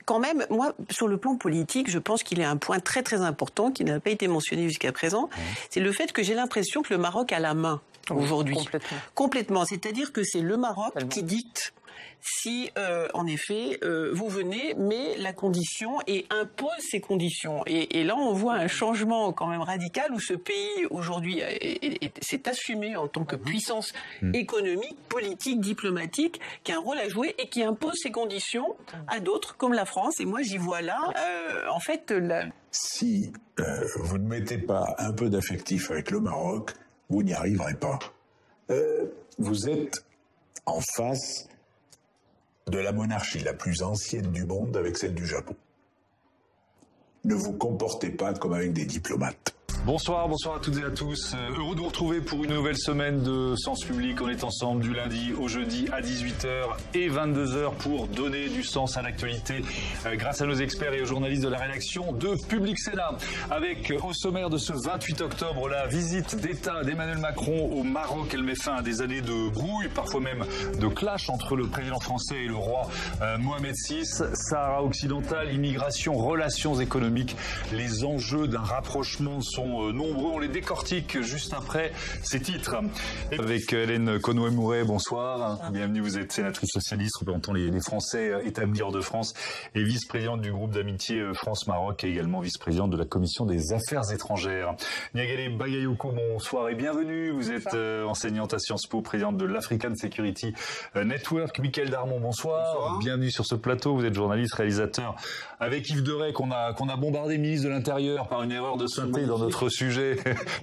quand même, moi, sur le plan politique, je pense qu'il y a un point très très important qui n'a pas été mentionné jusqu'à présent. C'est le fait que j'ai l'impression que le Maroc a la main aujourd'hui. Complètement. C'est-à-dire que c'est le Maroc qui dicte si, en effet, vous venez, mais la condition et impose ces conditions. Et là, on voit un changement quand même radical où ce pays, aujourd'hui, s'est assumé en tant que puissance économique, politique, diplomatique, qui a un rôle à jouer et qui impose ces conditions à d'autres, comme la France. Et moi, j'y vois là, en fait... Si vous ne mettez pas un peu d'affectif avec le Maroc, vous n'y arriverez pas. Vous êtes en face de la monarchie la plus ancienne du monde avec celle du Japon. Ne vous comportez pas comme avec des diplomates. Bonsoir à toutes et à tous. Heureux de vous retrouver pour une nouvelle semaine de Sens Public. On est ensemble du lundi au jeudi à 18h et 22h pour donner du sens à l'actualité grâce à nos experts et aux journalistes de la rédaction de Public Sénat. Avec au sommaire de ce 28 octobre la visite d'État d'Emmanuel Macron au Maroc. Elle met fin à des années de brouille, parfois même de clash entre le président français et le roi Mohamed VI. Sahara occidental, immigration, relations économiques. Les enjeux d'un rapprochement sont nombreux, on les décortique juste après ces titres. Avec Hélène Conway-Mouret, bonsoir. Bienvenue, vous êtes sénatrice socialiste représentant les Français établis hors de France et vice-présidente du groupe d'amitié France-Maroc et également vice-présidente de la commission des affaires étrangères. Niagale Bagayoko, bonsoir et bienvenue. Vous êtes enseignante à Sciences Po, présidente de l'African Security Network. Michael Darmon, bonsoir. Bienvenue sur ce plateau. Vous êtes journaliste, réalisateur avec Yves Deray qu'on a bombardé ministre de l'Intérieur par une erreur de synthé dans notre sujet,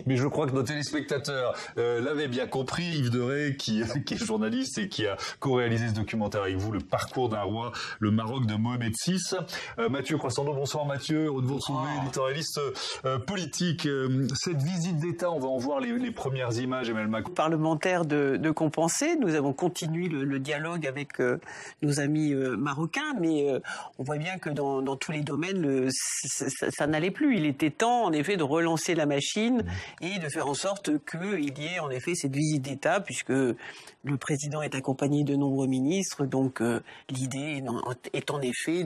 mais je crois que nos téléspectateurs l'avaient bien compris. Yves Deray, qui est journaliste et qui a co-réalisé ce documentaire avec vous, Le parcours d'un roi, le Maroc de Mohamed VI. Mathieu Croissando, bonsoir Mathieu, heureux de vous retrouver, éditorialiste politique. Cette visite d'État, on va en voir les premières images, Emmanuel Macron. Parlementaire de compenser, nous avons continué le dialogue avec nos amis marocains, mais on voit bien que dans tous les domaines, ça n'allait plus. Il était temps, en effet, de relancer la machine et de faire en sorte qu'il y ait en effet cette visite d'État, puisque le président est accompagné de nombreux ministres, donc l'idée est en effet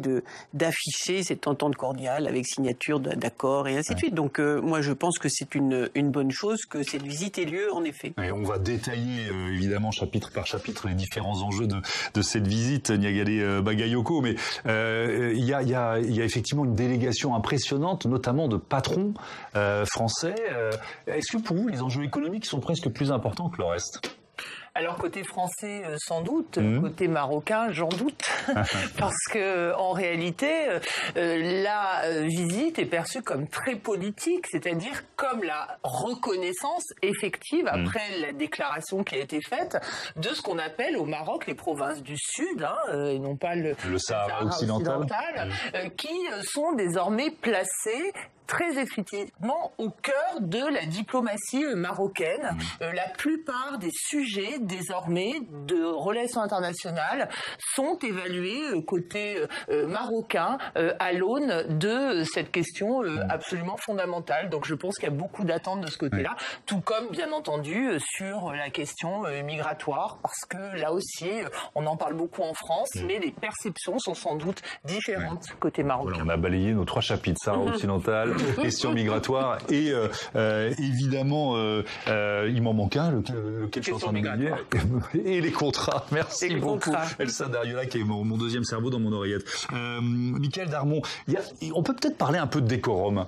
d'afficher cette entente cordiale avec signature d'accords et ainsi de suite. Donc moi je pense que c'est une bonne chose que cette visite ait lieu en effet. Et on va détailler évidemment chapitre par chapitre les différents enjeux de cette visite, Niagale Bagayoko, mais il y a effectivement une délégation impressionnante, notamment de patrons français. Est-ce que pour vous les enjeux économiques sont presque plus importants que le reste ? Alors côté français, sans doute. Côté marocain, j'en doute. Parce que en réalité, la visite est perçue comme très politique, c'est-à-dire comme la reconnaissance effective, après la déclaration qui a été faite, de ce qu'on appelle au Maroc les provinces du Sud, et non pas le Sahara occidental, qui sont désormais placées très effectivement au cœur de la diplomatie marocaine. La plupart des sujets désormais de relations internationales sont évalués côté marocain à l'aune de cette question absolument fondamentale. Donc je pense qu'il y a beaucoup d'attentes de ce côté-là, tout comme bien entendu sur la question migratoire, parce que là aussi on en parle beaucoup en France, mais les perceptions sont sans doute différentes côté marocain. Voilà, on a balayé nos 3 chapitres, Sahara occidental, question migratoire et évidemment il m'en manque un, lequel je suis en train d'oublier, et les contrats. Merci beaucoup Elsa Dariola qui est mon deuxième cerveau dans mon oreillette. Michael Darmon, on peut peut-être parler un peu de décorum.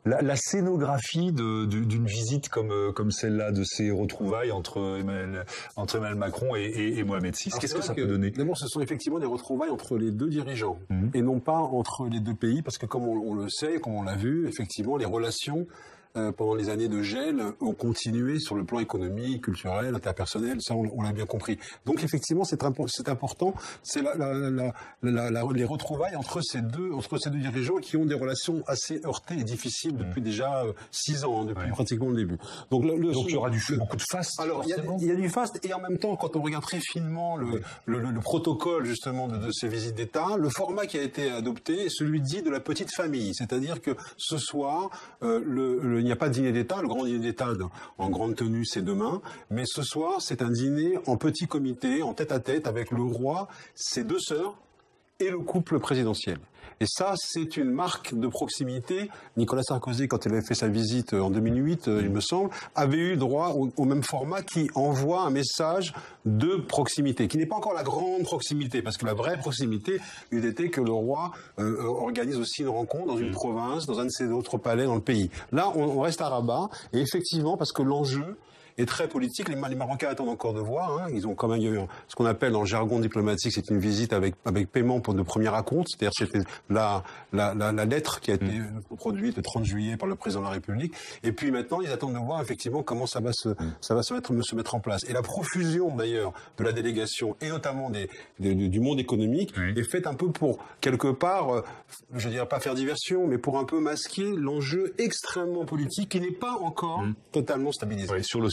La scénographie d'une visite comme celle-là, de ces retrouvailles entre Emmanuel Macron et Mohamed VI, qu'est-ce que ça peut donner ? D'abord, ce sont effectivement des retrouvailles entre les deux dirigeants et non pas entre les deux pays, parce que comme on le sait, comme on l'a vu, effectivement, les relations pendant les années de gel ont continué sur le plan économique, culturel, interpersonnel, ça on l'a bien compris. Donc effectivement c'est important, c'est les retrouvailles entre ces deux dirigeants qui ont des relations assez heurtées et difficiles depuis déjà 6 ans, depuis pratiquement le début. Donc il y aura beaucoup de faste. Alors il y a du faste, et en même temps quand on regarde très finement le protocole justement de ces visites d'État, le format qui a été adopté est celui dit de la petite famille, c'est-à-dire que ce soir il n'y a pas de dîner d'État, le grand dîner d'État en grande tenue c'est demain, mais ce soir c'est un dîner en petit comité, en tête-à-tête avec le roi, ses 2 sœurs et le couple présidentiel. Et ça, c'est une marque de proximité. Nicolas Sarkozy, quand il avait fait sa visite en 2008, il me semble, avait eu droit au même format qui envoie un message de proximité, qui n'est pas encore la grande proximité, parce que la vraie proximité eût été que le roi organise aussi une rencontre dans une province, dans un de ses autres palais dans le pays. Là, on reste à Rabat, et effectivement, parce que l'enjeu est très politique. Les Marocains attendent encore de voir. Hein. Ils ont quand même eu ce qu'on appelle dans le jargon diplomatique, c'est une visite avec paiement pour de premier acompte. C'est-à-dire c'était la lettre qui a été produite le 30 juillet par le président de la République. Et puis maintenant, ils attendent de voir effectivement comment ça va se mettre en place. Et la profusion d'ailleurs de la délégation et notamment du monde économique est faite un peu pour quelque part, je dirais pas faire diversion, mais pour un peu masquer l'enjeu extrêmement politique qui n'est pas encore totalement stabilisé. Ouais, sur le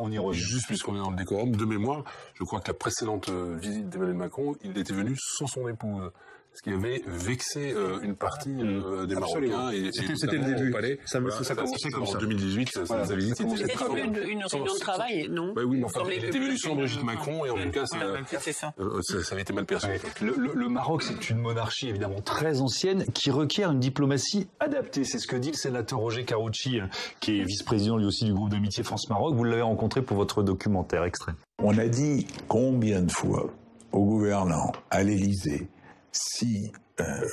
on y revient. Juste puisqu'on est dans le décorum, de mémoire, je crois que la précédente visite d'Emmanuel Macron, il était venu sans son épouse. Ce qui avait vexé une partie des Marocains. C'était le début. Ça commençait comme ça. En 2018, ça avait dit. C'était une réunion de travail, non? Oui, mais enfin, il était venu sans Brigitte Macron et en tout cas, ça avait été mal perçu. Le Maroc, c'est une monarchie évidemment très ancienne qui requiert une diplomatie adaptée. C'est ce que dit le sénateur Roger Karoutchi, qui est vice-président lui aussi du groupe d'amitié France-Maroc. Vous l'avez rencontré pour votre documentaire. Extrait. On a dit combien de fois aux gouvernants, à l'Élysée, si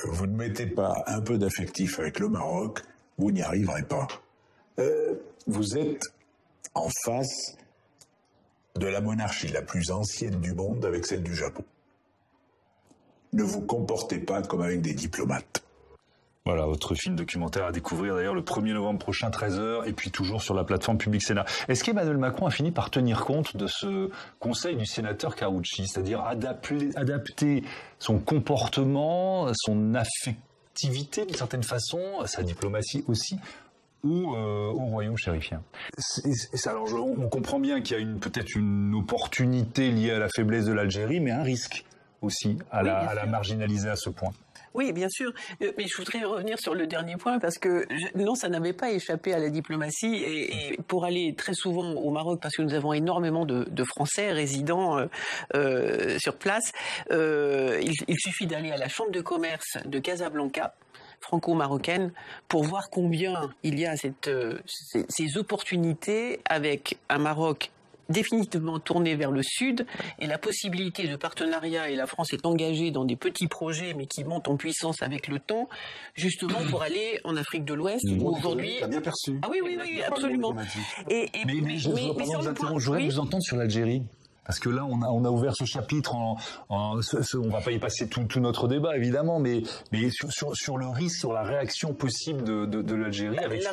vous ne mettez pas un peu d'affectif avec le Maroc, vous n'y arriverez pas. Vous êtes en face de la monarchie la plus ancienne du monde avec celle du Japon. Ne vous comportez pas comme avec des diplomates. Voilà, votre film documentaire à découvrir d'ailleurs le 1er novembre prochain, 13h, et puis toujours sur la plateforme Public Sénat. Est-ce qu'Emmanuel Macron a fini par tenir compte de ce conseil du sénateur Karoutchi, c'est-à-dire adapter son comportement, son affectivité d'une certaine façon, sa diplomatie aussi, au royaume chérifien? Alors, on comprend bien qu'il y a peut-être une opportunité liée à la faiblesse de l'Algérie, mais un risque aussi à la marginaliser à ce point. Oui, bien sûr. Mais je voudrais revenir sur le dernier point parce que non, ça n'avait pas échappé à la diplomatie et pour aller très souvent au Maroc parce que nous avons énormément de Français résidant sur place, il suffit d'aller à la chambre de commerce de Casablanca, franco-marocaine, pour voir combien il y a ces opportunités avec un Maroc définitivement tourné vers le sud et la possibilité de partenariat, et la France est engagée dans des petits projets mais qui montent en puissance avec le temps, justement pour aller en Afrique de l'Ouest où aujourd'hui... T'as bien perçu. Ah oui, absolument. Mais je voudrais vous entendre sur l'Algérie. Parce que là, on a ouvert ce chapitre on va pas y passer tout notre débat, évidemment, mais sur le risque, sur la réaction possible de l'Algérie avec la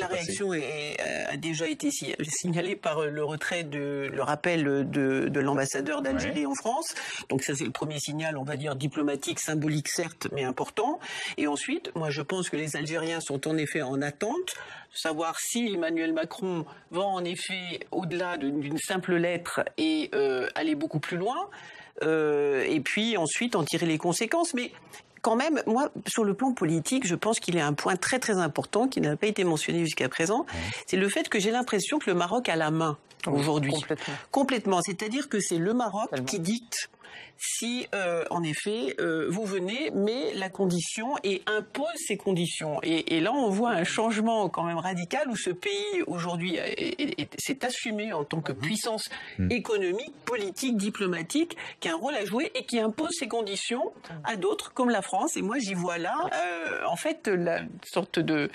réaction a déjà été signalée par le rappel de l'ambassadeur d'Algérie en France. Donc ça, c'est le premier signal, on va dire, diplomatique, symbolique, certes, mais important. Et ensuite, moi, je pense que les Algériens sont en effet en attente de savoir si Emmanuel Macron va en effet au-delà d'une simple lettre et aller beaucoup plus loin, et puis ensuite en tirer les conséquences. Mais quand même, moi, sur le plan politique, je pense qu'il y a un point très très important qui n'a pas été mentionné jusqu'à présent, c'est le fait que j'ai l'impression que le Maroc a la main aujourd'hui. Complètement. C'est-à-dire que c'est le Maroc qui dicte si, en effet, vous venez, mais la condition et impose ces conditions. Et là, on voit un changement quand même radical où ce pays, aujourd'hui, s'est assumé en tant que puissance économique, politique, diplomatique, qui a un rôle à jouer et qui impose ces conditions à d'autres, comme la France. Et moi, j'y vois là, en fait, la sorte de...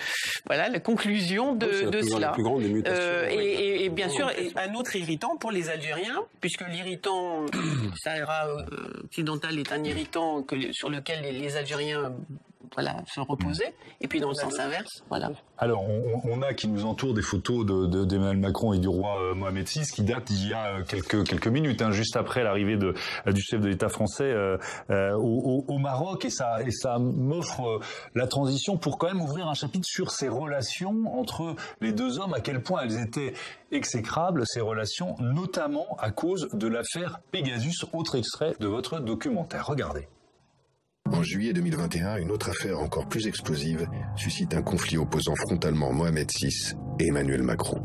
Voilà, la conclusion de cela. La plus grande des mutations. Et bien sûr, un autre irritant pour les Algériens, puisque l'irritant, Sahara occidental est un irritant sur lequel les Algériens se reposaient, et puis dans le sens inverse, voilà. Alors, on a qui nous entoure des photos d'Emmanuel Macron et du roi Mohamed VI qui datent d'il y a quelques minutes, juste après l'arrivée du chef de l'État français au Maroc, et ça m'offre la transition pour quand même ouvrir un chapitre sur ces relations entre les deux hommes, à quel point elles étaient exécrables, ces relations, notamment à cause de l'affaire Pegasus. Autre extrait de votre documentaire, regardez. En juillet 2021, une autre affaire encore plus explosive suscite un conflit opposant frontalement Mohamed VI et Emmanuel Macron.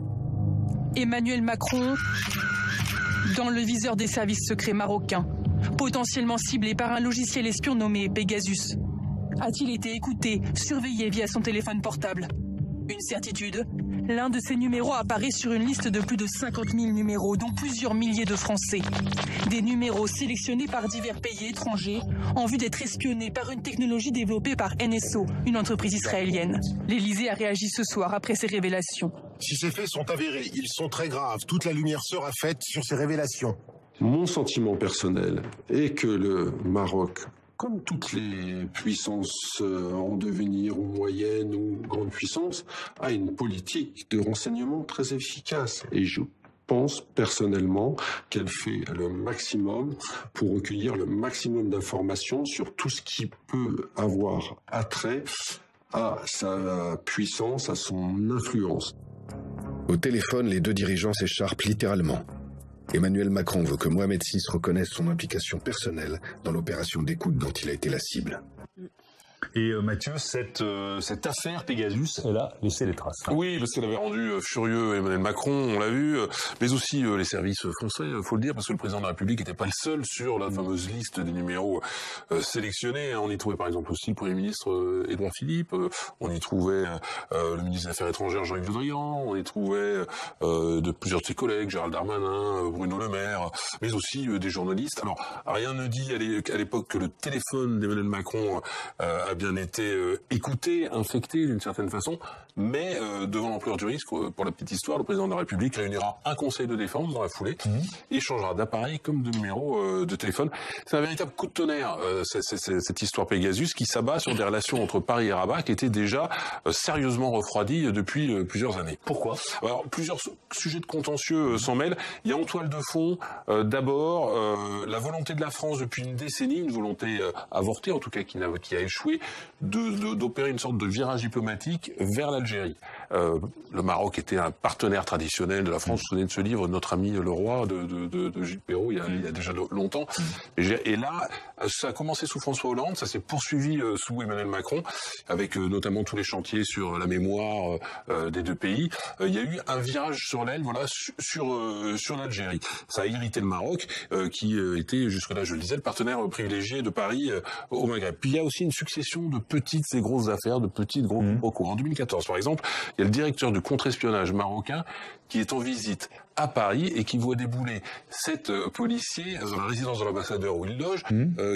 Emmanuel Macron, dans le viseur des services secrets marocains. potentiellement ciblé par un logiciel espion nommé Pegasus. A-t-il été écouté, surveillé via son téléphone portable? Une certitude, l'un de ces numéros apparaît sur une liste de plus de 50 000 numéros, dont plusieurs milliers de Français. Des numéros sélectionnés par divers pays étrangers en vue d'être espionnés par une technologie développée par NSO, une entreprise israélienne. L'Élysée a réagi ce soir après ces révélations. Si ces faits sont avérés, ils sont très graves. Toute la lumière sera faite sur ces révélations. Mon sentiment personnel est que le Maroc, comme toutes les puissances en devenir, ou moyennes ou grandes puissances, a une politique de renseignement très efficace. Et je pense personnellement qu'elle fait le maximum pour recueillir le maximum d'informations sur tout ce qui peut avoir attrait à sa puissance, à son influence. Au téléphone, les deux dirigeants s'écharpent littéralement. Emmanuel Macron veut que Mohamed VI reconnaisse son implication personnelle dans l'opération d'écoute dont il a été la cible. Et Mathieu, cette affaire Pegasus, elle a laissé des traces. Oui, parce qu'elle avait rendu furieux Emmanuel Macron, on l'a vu, mais aussi les services français, faut le dire, parce que le président de la République n'était pas le seul sur la fameuse liste des numéros sélectionnés. On y trouvait par exemple aussi le Premier ministre Édouard Philippe, on y trouvait le ministre des Affaires étrangères Jean-Yves Le Drian, on y trouvait de plusieurs de ses collègues, Gérald Darmanin, Bruno Le Maire, mais aussi des journalistes. Alors, rien ne dit à l'époque que le téléphone d'Emmanuel Macron a bien été écouté, infecté d'une certaine façon, mais devant l'ampleur du risque, pour la petite histoire, le président de la République réunira un conseil de défense dans la foulée et changera d'appareil comme de numéro de téléphone. C'est un véritable coup de tonnerre, cette histoire Pegasus, qui s'abat sur des relations entre Paris et Rabat qui étaient déjà sérieusement refroidies depuis plusieurs années. Pourquoi? Alors, plusieurs sujets de contentieux s'en mêlent. Il y a en toile de fond, d'abord, la volonté de la France depuis une décennie, une volonté avortée, en tout cas qui a échoué, d'opérer une sorte de virage diplomatique vers l'Algérie. Le Maroc était un partenaire traditionnel de la France. Vous vous souvenez de ce livre, Notre ami le roi, de Gilles Perrault, il y a déjà longtemps. Et là, ça a commencé sous François Hollande, ça s'est poursuivi sous Emmanuel Macron, avec notamment tous les chantiers sur la mémoire des deux pays. Il y a eu un virage sur l'aile, voilà, sur l'Algérie. Ça a irrité le Maroc, qui était jusque-là, je le disais, le partenaire privilégié de Paris au Maghreb. Puis il y a aussi une succession de petites et grosses affaires, de petits et gros quiproquos. En 2014, par exemple, il y a le directeur du contre-espionnage marocain qui est en visite à Paris et qui voit débouler 7 policiers dans la résidence de l'ambassadeur où il loge,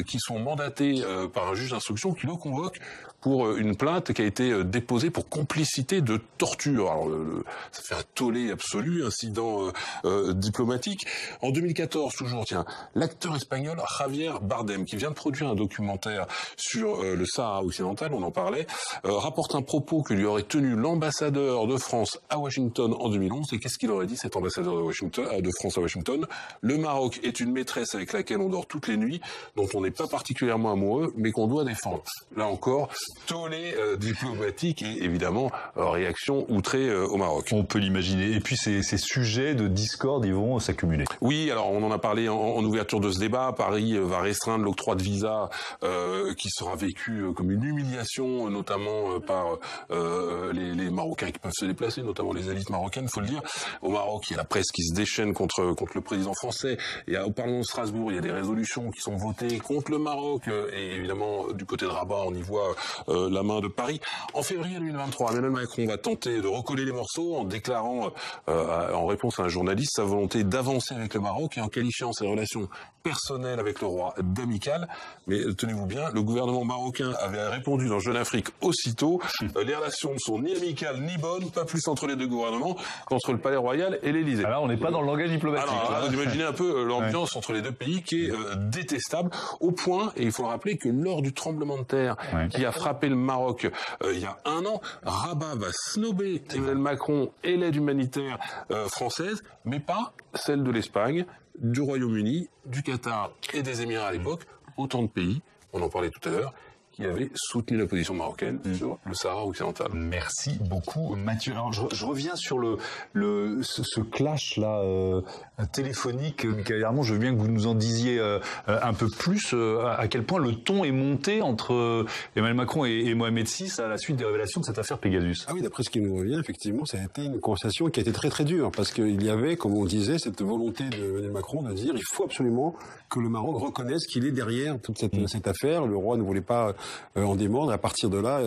qui sont mandatés par un juge d'instruction qui le convoque pour une plainte qui a été déposée pour complicité de torture. Alors, ça fait un tollé absolu, incident diplomatique. En 2014, toujours, tiens, l'acteur espagnol Javier Bardem, qui vient de produire un documentaire sur le Sahara occidental, on en parlait, rapporte un propos que lui aurait tenu l'ambassadeur de France à Washington en 2011. Et qu'est-ce qu'il aurait dit, cet ambassadeur de France à Washington? Le Maroc est une maîtresse avec laquelle on dort toutes les nuits, dont on n'est pas particulièrement amoureux, mais qu'on doit défendre. Là encore, tollé diplomatique et évidemment réaction outrée au Maroc. On peut l'imaginer. Et puis ces sujets de discorde, ils vont s'accumuler. Oui, alors on en a parlé en ouverture de ce débat. Paris va restreindre l'octroi de visa qui sera vécu comme une humiliation, notamment par les Marocains qui peuvent se déplacer, notamment les élites marocaines, faut le dire. Au Maroc, il y a la presse qui se déchaîne contre le président français. Et au Parlement de Strasbourg, il y a des résolutions qui sont votées contre le Maroc. Et évidemment, du côté de Rabat, on y voit la main de Paris. En février 2023, Emmanuel Macron va tenter de recoller les morceaux en déclarant, en réponse à un journaliste, sa volonté d'avancer avec le Maroc et en qualifiant ses relations personnelles avec le roi d'amicales. Mais tenez-vous bien, le gouvernement marocain avait répondu dans Jeune Afrique aussitôt, les relations ne sont ni amicales ni bonnes, pas plus entre les deux gouvernements qu'entre le Palais Royal et l'Élysée. Alors on n'est pas dans le langage diplomatique. Alors, vous imaginez un peu l'ambiance entre les deux pays qui est détestable, au point, et il faut le rappeler, que lors du tremblement de terre qui a frappé le Maroc il y a un an, Rabat va snober Emmanuel Macron et l'aide humanitaire française, mais pas celle de l'Espagne, du Royaume-Uni, du Qatar et des Émirats à l'époque, autant de pays, on en parlait tout à l'heure, qui avait soutenu la position marocaine sur le Sahara occidental. Merci beaucoup, Mathieu. Alors, je reviens sur ce clash là téléphonique. Michaël Armand, je veux bien que vous nous en disiez un peu plus. À quel point le ton est monté entre Emmanuel Macron et Mohamed VI à la suite des révélations de cette affaire Pegasus. Ah oui, d'après ce qui nous revient, effectivement, ça a été une conversation qui a été très très dure, parce qu'il y avait, comme on disait, cette volonté d'Emmanuel Macron de dire il faut absolument que le Maroc reconnaisse qu'il est derrière toute cette affaire. Le roi ne voulait pas en démordre. À partir de là,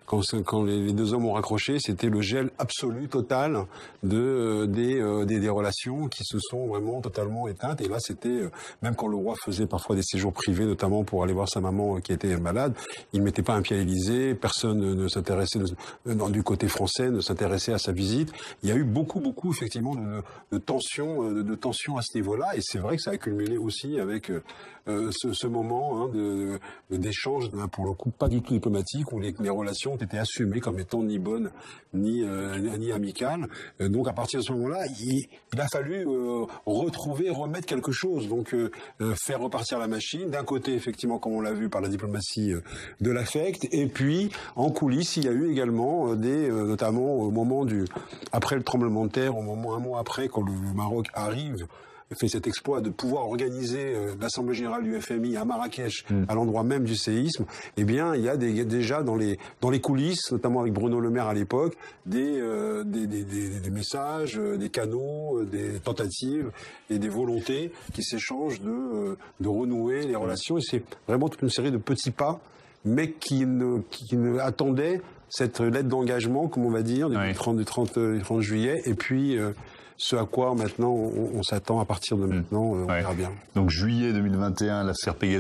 quand les deux hommes ont raccroché, c'était le gel absolu, total des relations qui se sont vraiment totalement éteintes. Et là, c'était, même quand le roi faisait parfois des séjours privés, notamment pour aller voir sa maman qui était malade, il ne mettait pas un pied à l'Élysée, personne ne s'intéressait, du côté français, ne s'intéressait à sa visite. Il y a eu beaucoup, effectivement, de tensions à ce niveau-là. Et c'est vrai que ça a culminé aussi avec ce moment d'échange, pour le coup, pas du tout diplomatique, où les relations ont été assumées comme étant ni bonnes, ni amicales. Donc, à partir de ce moment-là, il a fallu remettre quelque chose. Donc, faire repartir la machine. D'un côté, effectivement, comme on l'a vu par la diplomatie de l'affect. Et puis, en coulisses, il y a eu également notamment au moment après le tremblement de terre, un mois après, quand le Maroc fait cet exploit de pouvoir organiser l'Assemblée générale du FMI à Marrakech, à l'endroit même du séisme, eh bien, il y a déjà dans les coulisses, notamment avec Bruno Le Maire à l'époque, des messages, des canaux, des tentatives et des volontés qui s'échangent de renouer les relations. Et c'est vraiment toute une série de petits pas, mais qui attendaient cette lettre d'engagement, comme on va dire, du 30 juillet, et puis ce à quoi maintenant on s'attend à partir de maintenant, on verra bien. Donc juillet 2021, l'affaire Pegasus.